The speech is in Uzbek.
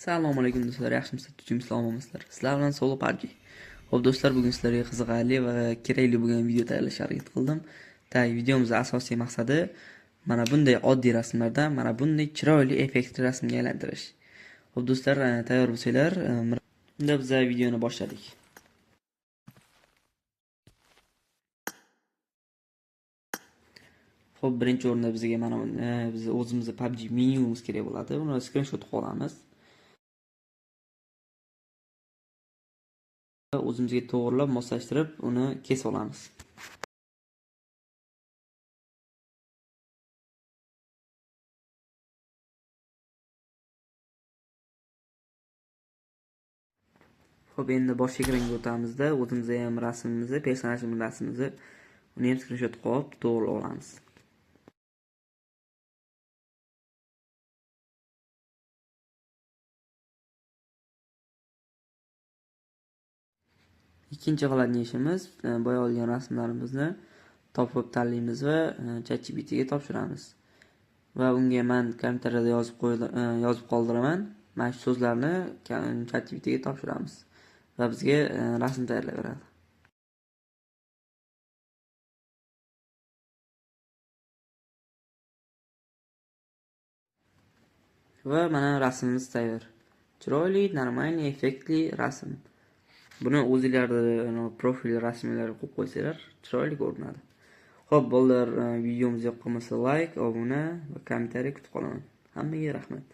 Assalomu alaykum do'stlar, yaxshimisizlar, tushimsizlar, sizlar bilan Solo PUBG. Xo'p do'stlar, bugun sizlarga qiziqarli va kerakli bo'lgan video tayyorlashga harakat qildim. Videomizning asosiy maqsadi mana bunday oddiy rasmlardan mana bunday chiroyli effektli rasmga aylantirish. Xo'p do'stlar, tayyor bo'lsanglar, unda biz videoni boshladik. Xo'p, birinchi o'rinda bizga mana biz o'zimizning PUBG menyumiz kerak bo'ladi. Uni screenshot olamiz. O'zimizga to'g'rilab moslashtirib uni kesib olamiz. Xo'p, endi bosh ekranga o'tamizda o'zimizga ham rasmimizni, personajimiz rasmimizni uni ham screenshot qilib to'g'rilab olamiz. Ikkinchi qiladigan ishimiz boya olgan rasmlarimizni topib tanlaymiz va ChatGPTga topshiramiz. Va unga men kommentariyada yozib qoldiraman. Mana shu so'zlarni ChatGPTga topshiramiz va bizga rasm tayyorlab beradi. Va mana rasmimiz tayyor. Chiroyli, normalniy, effektli rasm. Buni o'zingizlarning profil rasmlariga qo'yib qo'ysanglar, chiroyli ko'rinadi. Xo'p, bolalar, videomiz yoqqan bo'lsa like, obuna va kommentariy kutib qolaman. Hammaga rahmat.